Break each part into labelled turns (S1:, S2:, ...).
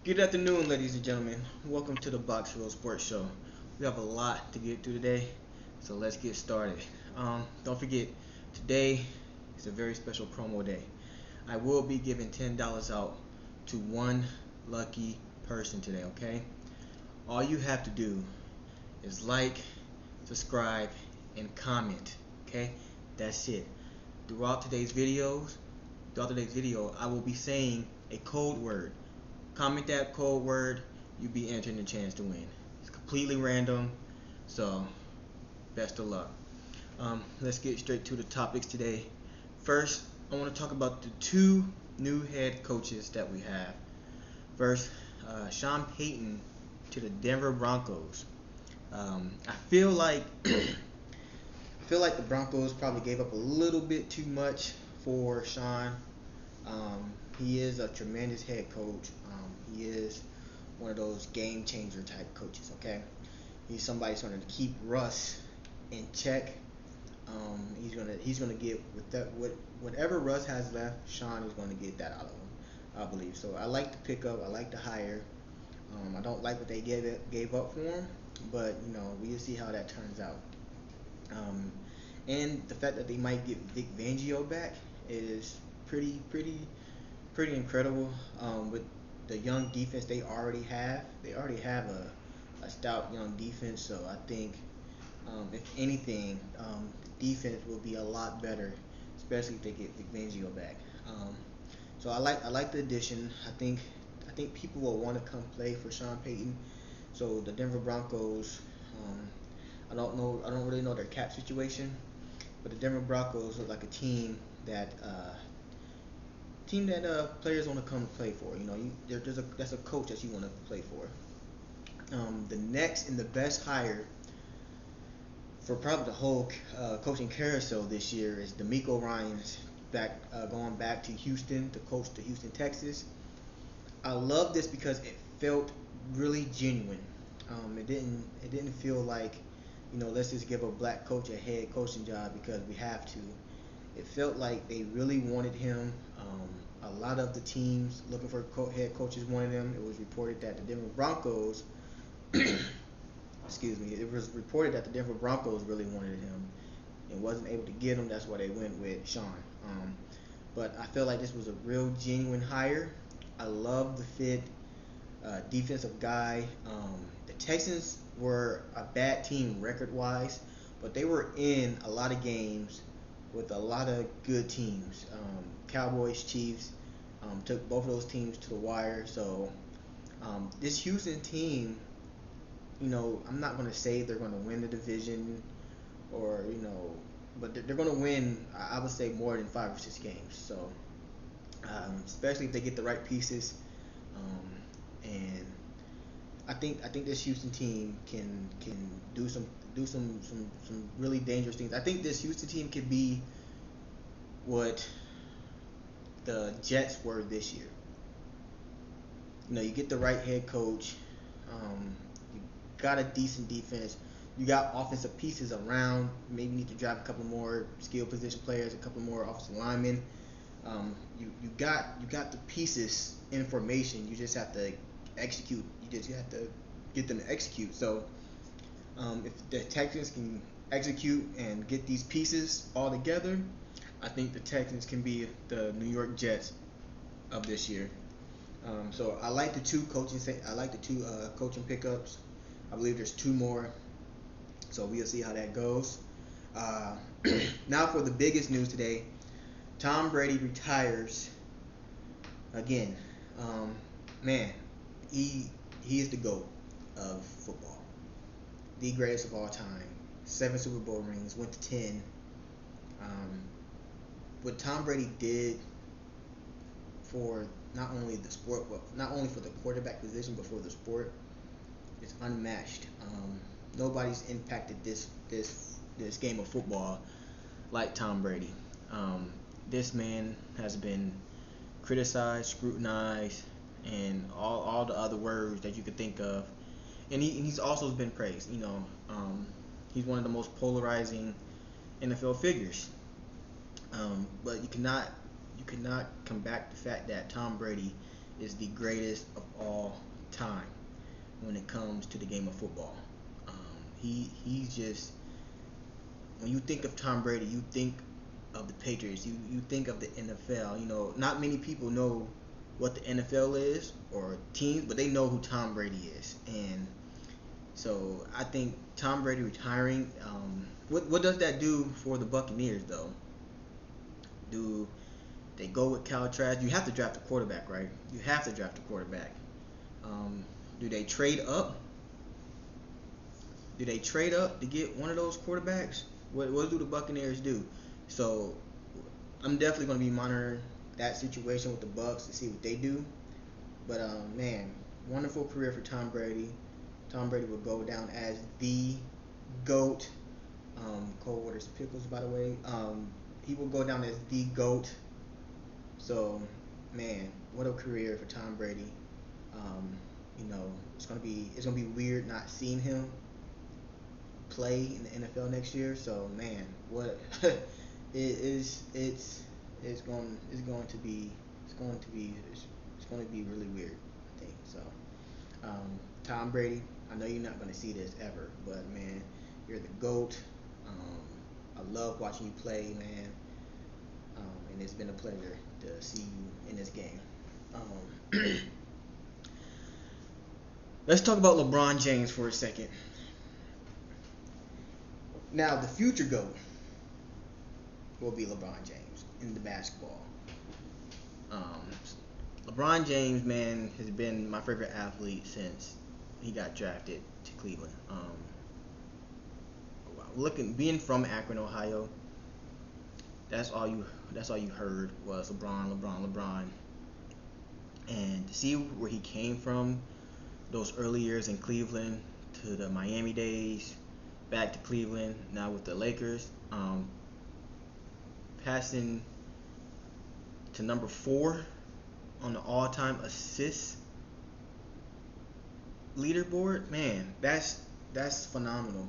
S1: Good afternoon, ladies and gentlemen. Welcome to the Box Roll Sports Show. We have a lot to get through today, so let's get started. Don't forget, today is a very special promo day. I will be giving $10 out to one lucky person today, okay? All you have to do is like, subscribe, and comment, okay? That's it. Throughout today's video, I will be saying a code word. Comment that code word, you'll be entering the chance to win. It's completely random, so best of luck. Let's get straight to the topics today. First, I want to talk about the two new head coaches that we have. First, Sean Payton to the Denver Broncos. I feel like the Broncos probably gave up a little bit too much for Sean. He is a tremendous head coach. He is one of those game changer type coaches. Okay, he's somebody who's going to keep Russ in check. He's gonna get whatever Russ has left. Sean is going to get that out of him, I believe. So I like the pickup. I like the hire. I don't like what they gave up for him, but we'll see how that turns out. And the fact that they might get Vic Fangio back is pretty incredible. With the young defense they already have a stout young defense. So I think if anything, defense will be a lot better, especially if they get Vic Fangio back. So I like the addition. I think people will want to come play for Sean Payton. So the Denver Broncos, I don't really know their cap situation, but the Denver Broncos look like a team that players want to come play for. That's a coach that you want to play for. The next and the best hire for probably the whole coaching carousel this year is DeMeco Ryans going back to Houston to coach the Houston Texans. I love this because it felt really genuine. It didn't feel like let's just give a black coach a head coaching job because we have to. It felt like they really wanted him. A lot of the teams looking for head coaches wanted him. It was reported that the Denver Broncos, excuse me, it was reported that the Denver Broncos really wanted him and wasn't able to get him. That's why they went with Sean. But I feel like this was a real genuine hire. I love the fit. Defensive guy. The Texans were a bad team record-wise, but they were in a lot of games with a lot of good teams. Cowboys, Chiefs, took both of those teams to the wire. So this Houston team, I'm not going to say they're going to win the division or, but they're going to win, I would say, more than 5 or 6 games. So especially if they get the right pieces. And I think this Houston team can do some really dangerous things. I think this Houston team could be what the Jets were this year. You get the right head coach. You got a decent defense. You got offensive pieces around. Maybe you need to draft a couple more skill position players, a couple more offensive linemen. You got the pieces in formation. You just have to execute. You just have to get them to execute. So if the Texans can execute and get these pieces all together, I think the Texans can be the New York Jets of this year. So I like the two coaching pickups. I believe there's two more. So we'll see how that goes. Now for the biggest news today. Tom Brady retires again. Man, he is the GOAT of football. The greatest of all time. 7 Super Bowl rings, went to 10. What Tom Brady did for not only the sport, but not only for the quarterback position, but for the sport, is unmatched. Nobody's impacted this game of football like Tom Brady. This man has been criticized, scrutinized, and all the other words that you could think of, and he's also been praised. He's one of the most polarizing NFL figures. But you cannot combat the fact that Tom Brady is the greatest of all time when it comes to the game of football. He's just, when you think of Tom Brady, you think of the Patriots. You think of the NFL. You know, not many people know what the NFL is or teams, but they know who Tom Brady is. And so I think Tom Brady retiring. What does that do for the Buccaneers though? Do they go with Cal Trask? You have to draft a quarterback, right? You have to draft a quarterback. Um, do they trade up? Do they trade up to get one of those quarterbacks? What do the Buccaneers do? So I'm definitely going to be monitoring that situation with the Bucks to see what they do. But man, wonderful career for Tom Brady. Tom Brady will go down as the goat. Cold waters pickles, by the way. He will go down as the goat. So, man, what a career for Tom Brady. Um, it's gonna be weird not seeing him play in the NFL next year. So, man, what it's going to be really weird, I think. So, Tom Brady, I know you're not going to see this ever, but man, you're the GOAT. I love watching you play, man. And it's been a pleasure to see you in this game. Um, let's talk about LeBron James for a second. Now, the future GOAT will be LeBron James in the basketball. Um, LeBron James, man, has been my favorite athlete since he got drafted to Cleveland. Being from Akron, Ohio, that's all you heard was LeBron, LeBron, LeBron. And to see where he came from, those early years in Cleveland to the Miami days, back to Cleveland, now with the Lakers, passing to number 4 on the all-time assist leaderboard, man, that's phenomenal.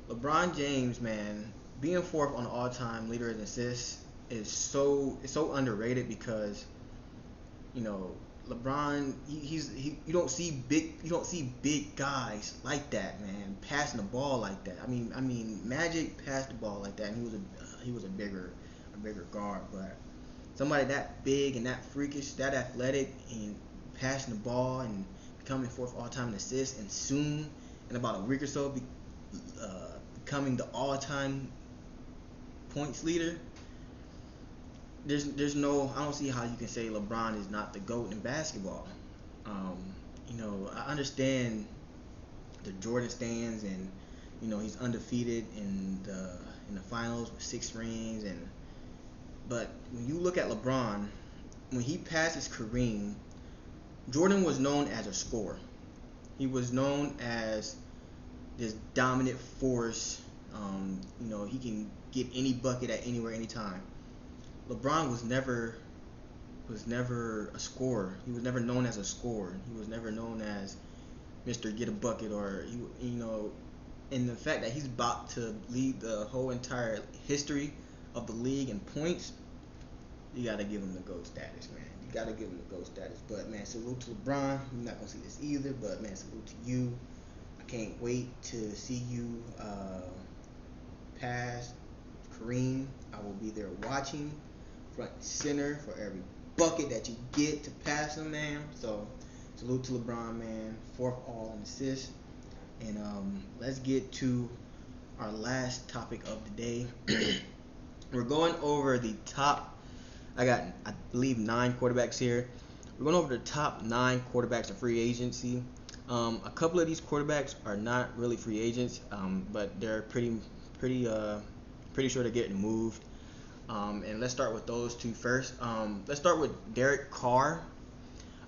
S1: LeBron James, man, being 4th on the all-time leader in assists is so underrated because LeBron, you don't see big guys like that, man, passing the ball like that. I mean, Magic passed the ball like that, and he was a bigger guard, but somebody that big and that freakish, that athletic, and passing the ball and becoming 4th all time in assists, and soon in about a week or so becoming the all time points leader. I don't see how you can say LeBron is not the GOAT in basketball. I understand the Jordan stands, and he's undefeated in the finals with 6 rings, but when you look at LeBron, when he passes Kareem, Jordan was known as a scorer. He was known as this dominant force. He can get any bucket at anywhere, anytime. LeBron was never a scorer. He was never known as a scorer. He was never known as Mr. Get a Bucket, or and the fact that he's about to lead the whole entire history of the league in points, you gotta give him the GOAT status, man. You gotta give him the GOAT status. But man, salute to LeBron. You're not gonna see this either, but man, salute to you. I can't wait to see you pass Kareem. I will be there watching, front and center, for every bucket that you get to pass him, man. So salute to LeBron, man. 4th all in assists. And let's get to our last topic of the day. We're going over the top. I believe 9 quarterbacks here. We're going over the top 9 quarterbacks in free agency. A couple of these quarterbacks are not really free agents, but they're pretty sure they're getting moved. And let's start with those 2 first. Let's start with Derek Carr.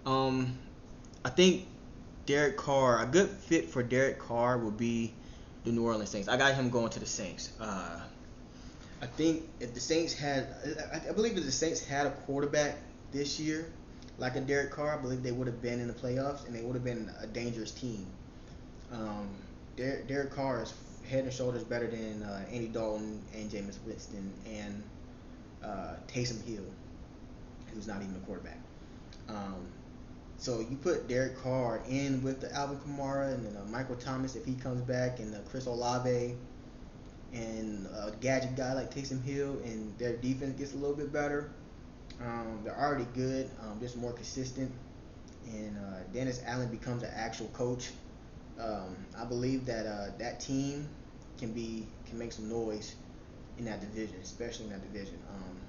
S1: I think a good fit for Derek Carr would be the New Orleans Saints. I got him going to the Saints. I think if the Saints I believe if the Saints had a quarterback this year, like a Derek Carr, I believe they would have been in the playoffs, and they would have been a dangerous team. Derek Carr is head and shoulders better than Andy Dalton and Jameis Winston and Taysom Hill, who's not even a quarterback. So you put Derek Carr in with the Alvin Kamara and then Michael Thomas if he comes back, and Chris Olave and a gadget guy like Taysom Hill, and their defense gets a little bit better. They're already good, just more consistent, and Dennis Allen becomes an actual coach. I believe that that team can make some noise in that division, especially in that division.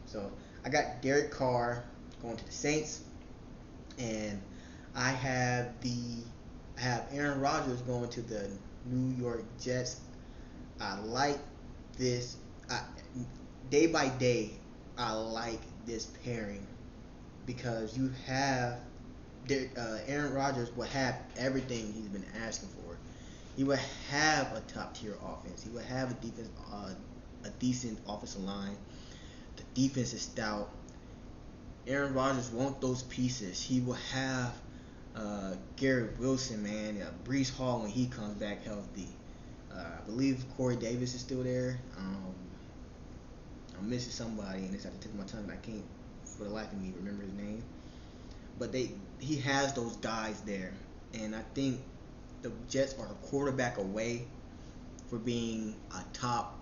S1: So I got Derek Carr going to the Saints, and I have the I have Aaron Rodgers going to the New York Jets. I like this. I, day by day, I like this pairing because you have Aaron Rodgers will have everything he's been asking for. He will have a top tier offense. He will have a decent offensive line. The defense is stout. Aaron Rodgers wants those pieces. He will have Garrett Wilson, man, Brees Hall when he comes back healthy. I believe Corey Davis is still there. I'm missing somebody, and it's at the tip of my tongue, and I can't, for the life of me, remember his name. But he has those guys there, and I think the Jets are a quarterback away for being a top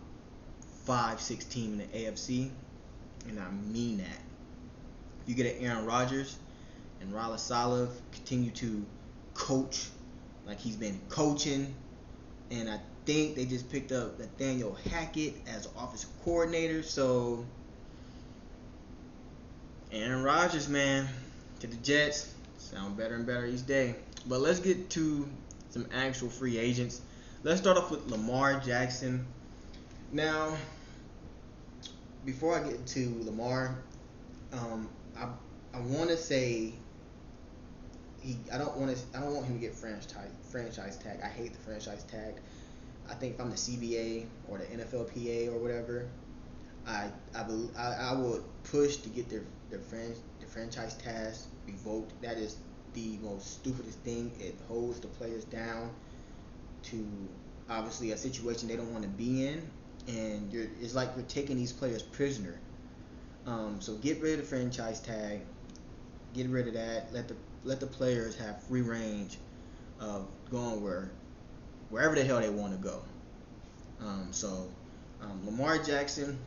S1: 5, 6 team in the AFC, and I mean that. If you get an Aaron Rodgers and Rala Saleh continue to coach like he's been coaching, and I think they just picked up Nathaniel Hackett as offensive coordinator. So Aaron Rodgers, man, to the Jets, sound better and better each day. But let's get to some actual free agents. Let's start off with Lamar Jackson. Now, before I get into Lamar, I want to say I don't want him to get franchise tag. I hate the franchise tag. I think if I'm the CBA or the NFLPA or whatever, I would push to get the franchise tag revoked. That is the most stupidest thing. It holds the players down to obviously a situation they don't want to be in, and it's like you're taking these players prisoner. So get rid of the franchise tag. Get rid of that. Let the players have free range of going wherever the hell they want to go. Lamar Jackson,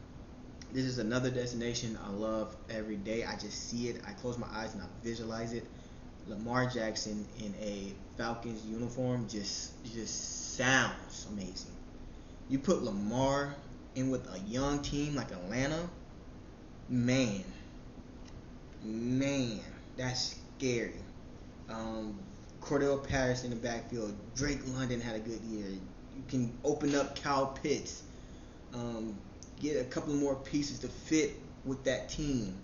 S1: this is another destination I love every day. I just see it. I close my eyes and I visualize it. Lamar Jackson in a Falcons uniform just sounds amazing. You put Lamar in with a young team like Atlanta, man, that's scary. Cordell Patterson in the backfield. Drake London had a good year. You can open up Kyle Pitts. Get a couple more pieces to fit with that team.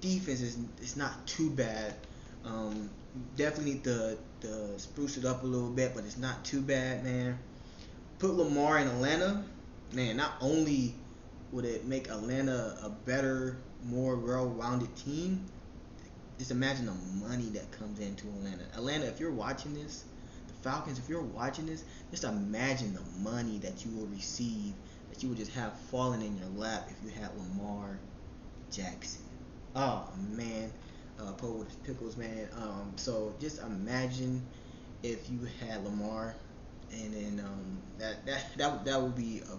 S1: Defense is not too bad. Definitely need to spruce it up a little bit, but it's not too bad, man. Put Lamar in Atlanta, man. Not only would it make Atlanta a better, more well-rounded team, just imagine the money that comes into Atlanta. Atlanta, if you're watching this, the Falcons, if you're watching this, just imagine the money that you will receive, that you would just have falling in your lap if you had Lamar Jackson. Oh man, Poe with his pickles, man. So just imagine if you had Lamar, and then that would be a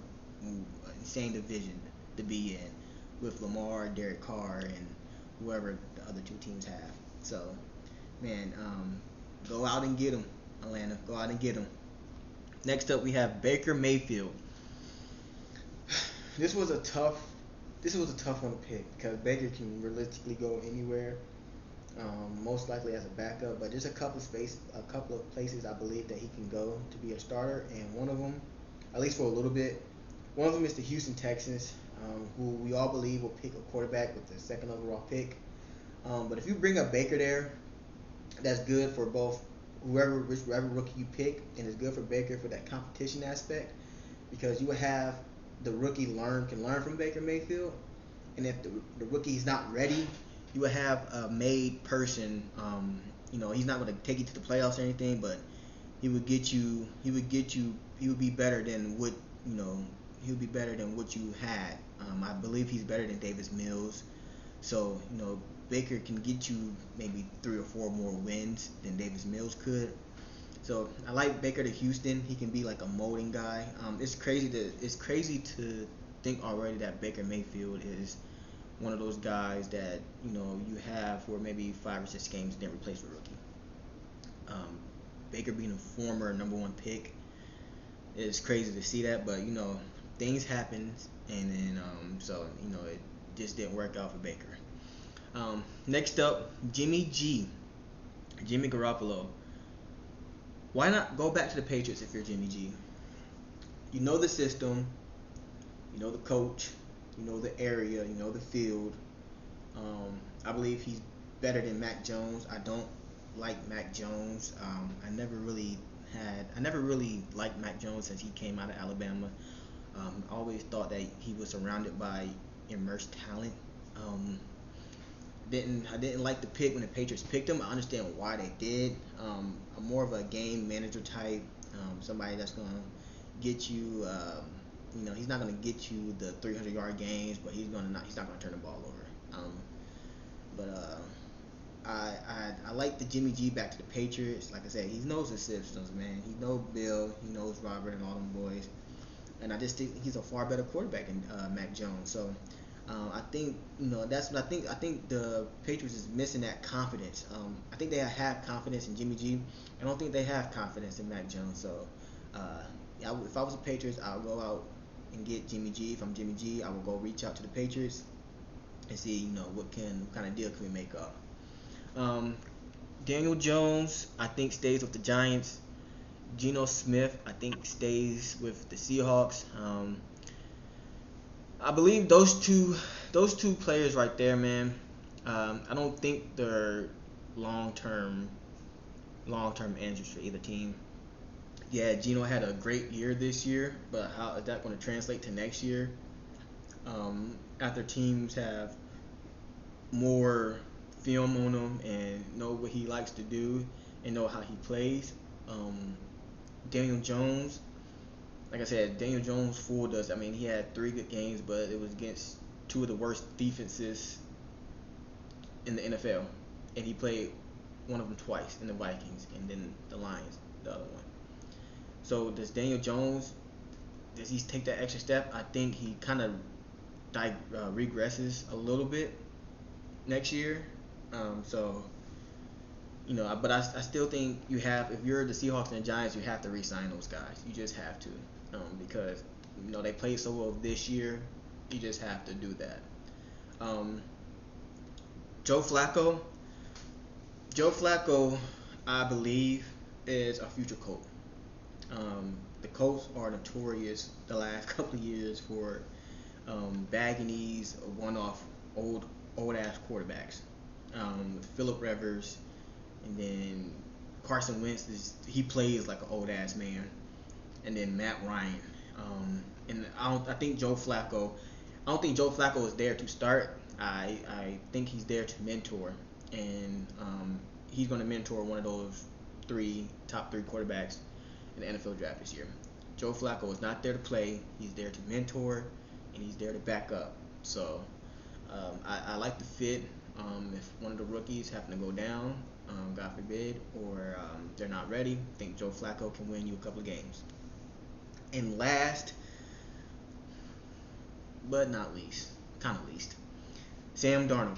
S1: insane division to be in with Lamar, Derek Carr, and whoever the other two teams have. So, man, go out and get them, Atlanta. Go out and get them. Next up, we have Baker Mayfield. This was a tough one to pick because Baker can realistically go anywhere, most likely as a backup. But there's a couple of places I believe that he can go to be a starter, and one of them, at least for a little bit, one of them is the Houston Texans, who we all believe will pick a quarterback with the second overall pick. But if you bring up Baker there, that's good for both whoever rookie you pick, and it's good for Baker for that competition aspect, because you will have the rookie can learn from Baker Mayfield, and if the rookie is not ready, you will have a made person. He's not going to take you to the playoffs or anything, but he would be better than what he would be better than what you had. I believe he's better than Davis Mills. So Baker can get you maybe 3 or 4 more wins than Davis Mills could. So I like Baker to Houston. He can be like a molding guy. It's crazy to think already that Baker Mayfield is one of those guys that you have for maybe 5 or 6 games then replace a rookie. Um, Baker being a former #1 pick, it's crazy to see that, but things happen, and then it just didn't work out for Baker. Next up, Jimmy Garoppolo. Why not go back to the Patriots if you're Jimmy G? You know the system, you know the coach, you know the area, you know the field. I believe he's better than Mac Jones. I don't like Mac Jones. I never really liked Mac Jones since he came out of Alabama. I always thought that he was surrounded by immersed talent. Um, I didn't like the pick when the Patriots picked him. I understand why they did. I'm more of a game manager type, somebody that's gonna get you. He's not gonna get you the 300-yard games, but he's not gonna turn the ball over. But I like the Jimmy G back to the Patriots. Like I said, he knows the systems, man. He knows Bill, he knows Robert, and all them boys. And I just think he's a far better quarterback than Mac Jones. So I think that's what I think. I think the Patriots is missing that confidence. I think they have confidence in Jimmy G. I don't think they have confidence in Mac Jones. So if I was the Patriots, I would go out and get Jimmy G. If I'm Jimmy G, I will go reach out to the Patriots and see what kind of deal can we make up. Um, Daniel Jones, I think, stays with the Giants. Geno Smith, I think, stays with the Seahawks. I believe those two players right there, man. I don't think they're long term answers for either team. Yeah, Geno had a great year this year, but how is that going to translate to next year? After teams have more film on him and know what he likes to do and know how he plays. Um, Daniel Jones, like I said, Daniel Jones fooled us. I mean, he had 3 good games, but it was against 2 of the worst defenses in the NFL, and he played one of them twice in the Vikings and then the Lions, the other one. So does he take that extra step? I think he kind of regresses a little bit next year. So but I still think if you're the Seahawks and the Giants, you have to re-sign those guys. You just have to, because they played so well this year. You just have to do that. Um, Joe Flacco. Joe Flacco, I believe, is a future Colt. The Colts are notorious the last couple of years for bagging these one-off old ass quarterbacks. Philip Rivers, and then Carson Wentz he plays like an old ass man, and then Matt Ryan. And I think Joe Flacco. I don't think Joe Flacco is there to start. I think he's there to mentor, and he's going to mentor one of those top three quarterbacks in the NFL draft this year. Joe Flacco is not there to play. He's there to mentor, and he's there to back up. So I like the fit. If one of the rookies happen to go down, God forbid, or they're not ready, I think Joe Flacco can win you a couple of games. And last but not least, kind of least, Sam Darnold.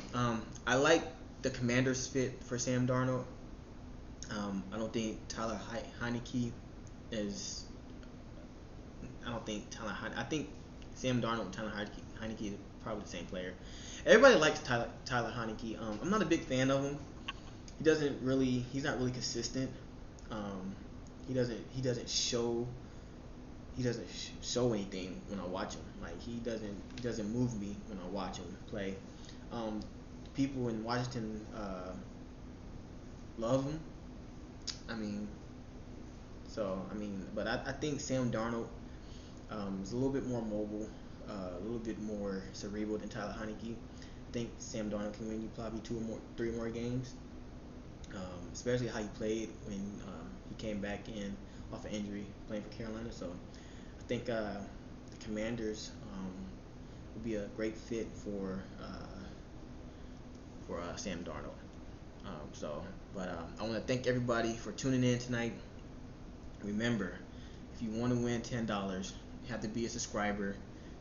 S1: I like the Commanders' fit for Sam Darnold. I don't think Tyler Heineke is. I don't think Tyler. I think Sam Darnold and Tyler Heineke is probably the same player. Everybody likes Tyler Heineke. I'm not a big fan of him. He's not really consistent. Um, he doesn't show anything when I watch him. Like he doesn't move me when I watch him play. Um, People in Washington love him. I mean, but I think Sam Darnold is a little bit more mobile, a little bit more cerebral than Tyler Heineke. I think Sam Darnold can win you probably 3 more games, especially how he played when he came back in off an injury playing for Carolina. So I think the Commanders would be a great fit for for Sam Darnold. I want to thank everybody for tuning in tonight. Remember, if you want to win $10, you have to be a subscriber.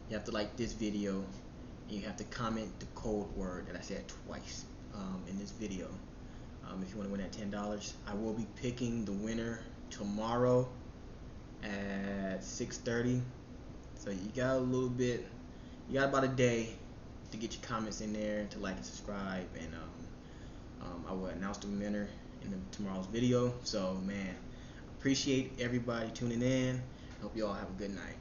S1: You have to like this video, and you have to comment the code word that I said twice in this video. If you want to win that $10, I will be picking the winner tomorrow at 6:30. So you got about a day to get your comments in there, to like and subscribe, and I will announce the winner in tomorrow's video. So man, appreciate everybody tuning in. Hope you all have a good night.